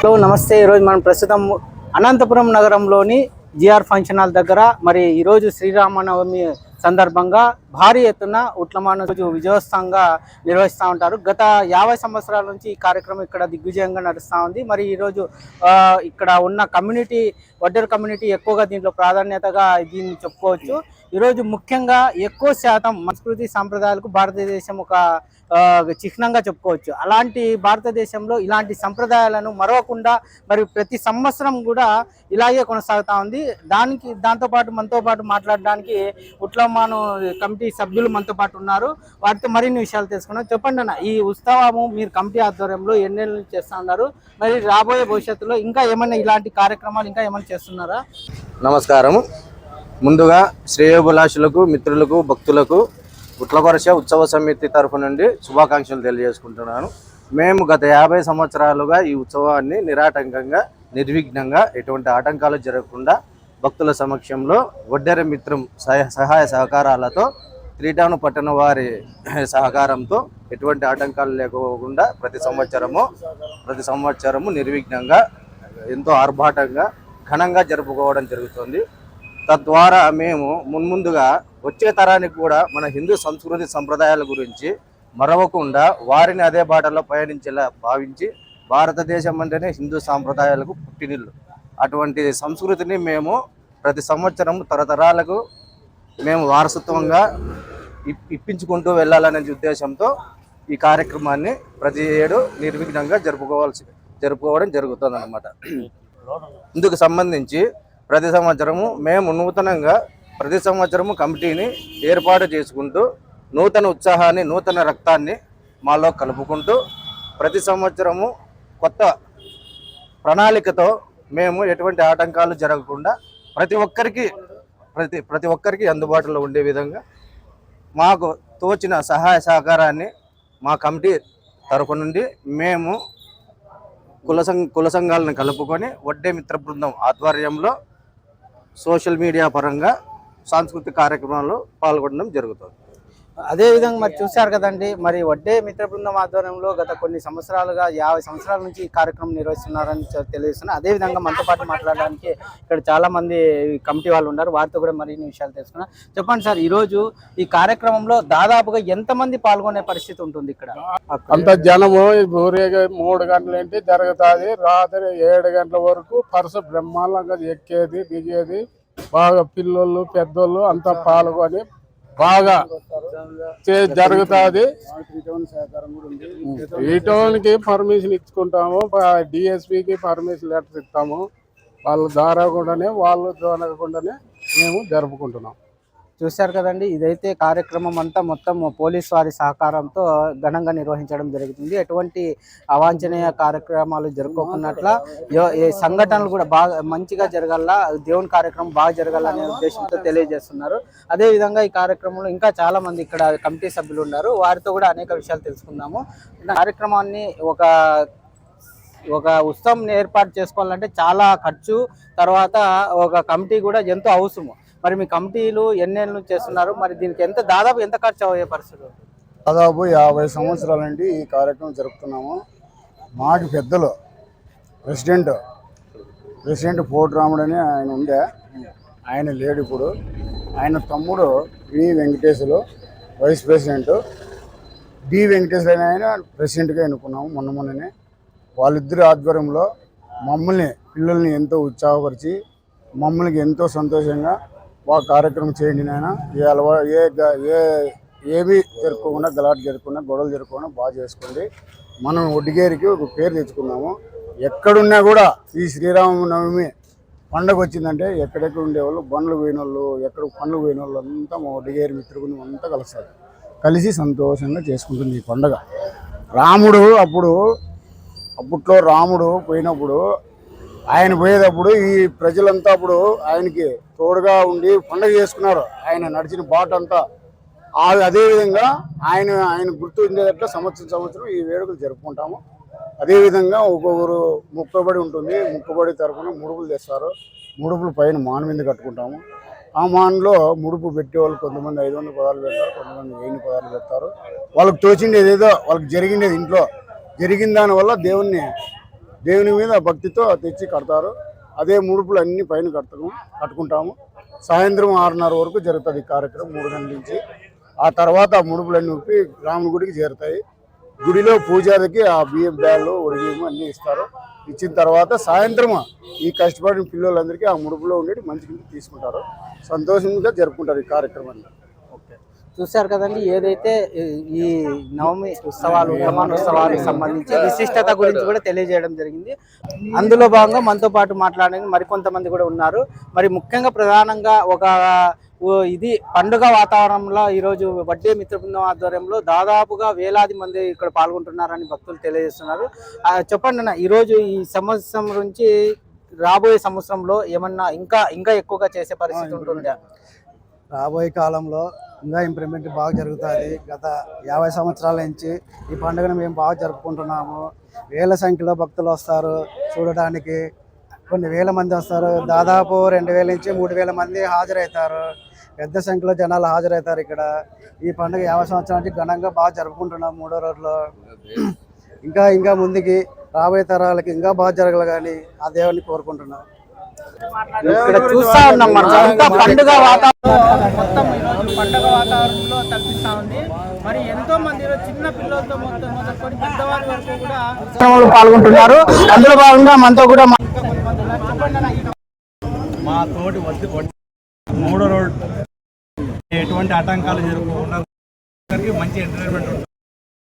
Hello నమస్తే. ఈరోజు మనం ప్రస్తుతం అనంతపురం నగరంలోని జిఆర్ ఫంక్షన్ హాల్ దగ్గర మరి ఈరోజు శ్రీరామనవమి సందర్భంగా భారీ ఎత్తున ఉట్లమాన రోజు విజయోత్సవంగా నిర్వహిస్తూ ఉంటారు. గత 50 సంవత్సరాల నుంచి ఈ కార్యక్రమం ఇక్కడ దిగ్విజయంగా నడుస్తూ ఉంది. మరి ఈరోజు ఇక్కడ ఉన్న కమ్యూనిటీ వడ్డెర కమ్యూనిటీ ఎక్కువగా దీంట్లో ప్రాధాన్యతగా దీన్ని చెప్పుకోవచ్చు. ఈరోజు ముఖ్యంగా ఎక్కువ శాతం సంస్కృతి సాంప్రదాయాలకు భారతదేశం ఒక చిహ్నంగా చెప్పుకోవచ్చు. అలాంటి భారతదేశంలో ఇలాంటి సంప్రదాయాలను మరవకుండా మరి ప్రతి సంవత్సరం కూడా ఇలాగే కొనసాగుతూ ఉంది. దాంతోపాటు మనతో పాటు మాట్లాడడానికి ఉట్లమాను కమిటీ సభ్యులు మనతో పాటు ఉన్నారు. వాటితో మరిన్ని విషయాలు తెలుసుకున్నాం. చెప్పండి అన్న, ఈ ఉత్సవము మీరు కమిటీ ఆధ్వర్యంలో ఎన్నేళ్ళ నుంచి చేస్తూ ఉన్నారు? మరి రాబోయే భవిష్యత్తులో ఇంకా ఏమైనా ఇలాంటి కార్యక్రమాలు ఇంకా ఏమైనా చేస్తున్నారా? నమస్కారం. ముందుగా శ్రేయోభిలాషులకు, మిత్రులకు, భక్తులకు ఉట్లకొరస ఉత్సవ సమితి తరఫు నుండి శుభాకాంక్షలు తెలియజేసుకుంటున్నాను. మేము గత 50 సంవత్సరాలుగా ఈ ఉత్సవాన్ని నిరాటంకంగా, నిర్విఘ్నంగా, ఎటువంటి ఆటంకాలు జరగకుండా భక్తుల సమక్షంలో వడ్డెర మిత్రం సహాయ సహకారాలతో త్రీటౌన్ పట్టణ వారి సహకారంతో ఎటువంటి ఆటంకాలు లేకుండా ప్రతి సంవత్సరము నిర్విఘ్నంగా, ఎంతో ఆర్భాటంగా, ఘనంగా జరుపుకోవడం జరుగుతుంది. తద్వారా మేము మున్ముందుగా వచ్చే తరానికి కూడా మన హిందూ సంస్కృతి సంప్రదాయాల గురించి మరవకుండా వారిని అదే బాటలో పయనించేలా భావించి, భారతదేశం అంటేనే హిందూ సాంప్రదాయాలకు పుట్టినిల్లు. అటువంటి సంస్కృతిని మేము ప్రతి సంవత్సరం తరతరాలకు మేము వారసత్వంగా ఇప్పించుకుంటూ వెళ్ళాలనే ఉద్దేశంతో ఈ కార్యక్రమాన్ని ప్రతి ఏడు నిర్విఘ్నంగా జరుపుకోవడం జరుగుతుంది అన్నమాట. ఇందుకు సంబంధించి ప్రతి సంవత్సరము మేము నూతనంగా ప్రతి సంవత్సరము కమిటీని ఏర్పాటు చేసుకుంటూ నూతన ఉత్సాహాన్ని, నూతన రక్తాన్ని మాలో కలుపుకుంటూ ప్రతి సంవత్సరము కొత్త ప్రణాళికతో మేము ఎటువంటి ఆటంకాలు జరగకుండా ప్రతి ఒక్కరికి అందుబాటులో ఉండే విధంగా మాకు తోచిన సహాయ సహకారాన్ని మా కమిటీ తరపు నుండి మేము కుల సంఘాలను కలుపుకొని వడ్డే మిత్ర బృందం ఆధ్వర్యంలో సోషల్ మీడియా పరంగా సాంస్కృతిక కార్యక్రమాల్లో పాల్గొనడం జరుగుతుంది. అదేవిధంగా మరి చూశారు కదండి, మరి వడ్డే మిత్ర బృందం ఆధ్వర్యంలో గత కొన్ని సంవత్సరాలుగా 50 సంవత్సరాల నుంచి ఈ కార్యక్రమం నిర్వహిస్తున్నారని తెలియజేస్తున్నారు. అదేవిధంగా మనతో పాటు మాట్లాడడానికి ఇక్కడ చాలా మంది కమిటీ వాళ్ళు ఉన్నారు. వారితో కూడా మరిన్ని విషయాలు తెలుసుకున్నాం. చెప్పండి సార్, ఈరోజు ఈ కార్యక్రమంలో దాదాపుగా ఎంతమంది పాల్గొనే పరిస్థితి ఉంటుంది? ఇక్కడ అంత జనము ఊరేగే 3 గంటల నుంచి జరుగుతుంది. రాత్రి 7 గంటల వరకు పరుస బ్రహ్మాండంగా ఎక్కేది, దిగేది, బాగా పిల్లలు పెద్దోళ్ళు అంతా పాల్గొని బాగా జరుగుతుంది. ఈ టౌన్కి పర్మిషన్ ఇచ్చుకుంటాము, డిఎస్పీకి పర్మిషన్ లెటర్ ఇస్తాము. వాళ్ళ ద్వారా కూడానే మేము జరుపుకుంటున్నాం. చూశారు కదండి, ఇదైతే కార్యక్రమం అంతా మొత్తం పోలీస్ వారి సహకారంతో ఘనంగా నిర్వహించడం జరుగుతుంది. ఎటువంటి అవాంఛనీయ కార్యక్రమాలు జరుపుకున్నట్ల సంఘటనలు కూడా బాగా మంచిగా జరగాల, దేవుని కార్యక్రమం బాగా జరగాలనే ఉద్దేశంతో తెలియజేస్తున్నారు. అదేవిధంగా ఈ కార్యక్రమంలో ఇంకా చాలా మంది ఇక్కడ కమిటీ సభ్యులు ఉన్నారు. వారితో కూడా అనేక విషయాలు తెలుసుకుందాము. కార్యక్రమాన్ని ఒక ఉత్సవం ఏర్పాటు చేసుకోవాలంటే చాలా ఖర్చు, తర్వాత ఒక కమిటీ కూడా ఎంతో అవసరం. మరి మీ కమిటీలు ఎన్నేళ్ళ నుంచి చేస్తున్నారు? మరి దీనికి దాదాపు ఎంత ఖర్చు అయ్యే పరిస్థితులు? దాదాపు 50 సంవత్సరాల నుండి ఈ కార్యక్రమం జరుపుతున్నాము. మాకు పెద్దలు ప్రెసిడెంట్ పోటు అని ఆయన ఉండే, ఆయన లేడు ఇప్పుడు. ఆయన తమ్ముడు వి Venkateswaru vice president, D Venkateswara ఆయన ప్రెసిడెంట్గా ఎన్నుకున్నాము మొన్ననే. వాళ్ళిద్దరి ఆధ్వర్యంలో మమ్మల్ని, పిల్లల్ని ఎంతో ఉత్సాహపరిచి మమ్మల్ని ఎంతో సంతోషంగా కార్యక్రమం చేయండి నాయన, ఏమీ జరుపుకోకుండా, గలాట్ జరుపుకుండా, గొడవలు జరుపుకుండా బాగా చేసుకోండి. మనం ఒడ్డిగేరికి ఒక పేరు తెచ్చుకున్నాము. ఎక్కడున్నా కూడా ఈ శ్రీరామనవమి పండుగ వచ్చిందంటే ఎక్కడెక్కడ ఉండేవాళ్ళు, బండ్లు పోయిన వాళ్ళు, ఎక్కడ పనులు పోయిన వాళ్ళు అంతా మా ఒడ్డిగేరి మిత్రులు అంతా కలుస్తారు. కలిసి సంతోషంగా చేసుకుంటుంది ఈ పండుగ. అప్పట్లో రాముడు పోయినప్పుడు, ఆయన పోయేటప్పుడు ఈ ప్రజలంతా అప్పుడు ఆయనకి తోడుగా ఉండి పండుగ చేసుకున్నారు. ఆయన నడిచిన బాట అంతా అదేవిధంగా ఆయన గుర్తు ఉండేటట్లు సంవత్సరం ఈ వేడుకలు జరుపుకుంటాము. అదేవిధంగా ఒక్కొక్కరు ముక్కబడి ఉంటుంది. ముక్కబడి తరఫున ముడుపులు తెస్తారు. ముడుపులు పైన మాను మీద కట్టుకుంటాము. ఆ మాన్లో ముడుపు పెట్టేవాళ్ళు కొంతమంది 500 పదాలు పెడతారు, కొంతమంది 1000 పదాలు పెడతారు. వాళ్ళకి తోచిండేది ఏదో వాళ్ళకి జరిగిండేది ఇంట్లో జరిగిన దానివల్ల దేవుణ్ణి దేవుని మీద భక్తితో తెచ్చి కడతారు. అదే ముడుపులు అన్ని పైన కట్టుకుంటాము. సాయంత్రం 6:30 వరకు జరుగుతుంది ఈ కార్యక్రమం 3 గంటల నుంచి. ఆ తర్వాత ఆ ముడుపులన్నీ ఉప్పి రాముని గుడికి చేరుతాయి. గుడిలో పూజారికి ఆ బియ్యం బ్యాళ్ళు ఉడిగిము అన్నీ ఇస్తారు. ఇచ్చిన తర్వాత సాయంత్రం ఈ కష్టపడిన పిల్లలందరికీ ఆ ముడుపులో ఉండేది మంచి కింద తీసుకుంటారు. సంతోషంగా జరుపుకుంటారు ఈ కార్యక్రమాన్ని. చూశారు కదండి, ఏదైతే ఈ నవమి ఉత్సవాలు ఉత్సవాలకు సంబంధించి విశిష్టత గురించి కూడా తెలియజేయడం జరిగింది. అందులో భాగంగా మనతో పాటు మాట్లాడడానికి మరికొంతమంది కూడా ఉన్నారు. మరి ముఖ్యంగా ప్రధానంగా ఇది పండుగ వాతావరణంలో ఈరోజు వడ్డే మిత్ర బృందం ఆధ్వర్యంలో దాదాపుగా వేలాది మంది ఇక్కడ పాల్గొంటున్నారని భక్తులు తెలియజేస్తున్నారు. చెప్పండి అన్న, ఈరోజు ఈ సంవత్సరం నుంచి రాబోయే సంవత్సరంలో ఏమన్నా ఇంకా ఎక్కువగా చేసే పరిస్థితి ఉంటుందా? రాబోయే కాలంలో ఇంకా ఇంప్రూవ్మెంట్ బాగా జరుగుతుంది. గత 50 సంవత్సరాల నుంచి ఈ పండుగను మేము బాగా జరుపుకుంటున్నాము. వేల సంఖ్యలో భక్తులు వస్తారు చూడడానికి. కొన్ని వేల మంది వస్తారు. దాదాపు 2000 నుంచి 3000 మంది హాజరవుతారు. పెద్ద సంఖ్యలో జనాలు హాజరవుతారు ఇక్కడ. ఈ పండుగ 50 సంవత్సరాల నుంచి ఘనంగా బాగా జరుపుకుంటున్నాం. 3వ రోజులో ఇంకా ముందుకి రాబోయే తరాలకి ఇంకా బాగా జరగాలని ఆ దేవుడిని కోరుకుంటున్నాం. ఇక్కడ చూస్తా ఉన్నాం మనం అంతా పండుగ వాతావరణం, మొత్తం ఈరోజు పండుగ వాతావరణంలో తప్పిస్తా ఉంది. మరి ఎంతో మంది చిన్న పిల్లలతో మొదలుకొని పెద్దవారి వరకు కూడా పాల్గొంటున్నారు. అందులో భాగంగా మనతో కూడా మా తోటి వద్దు 3వ రోడ్ ఎటువంటి ఆటంకాలు జరగకుండా మంచి ఎంటర్టైన్మెంట్ ఉంటుంది.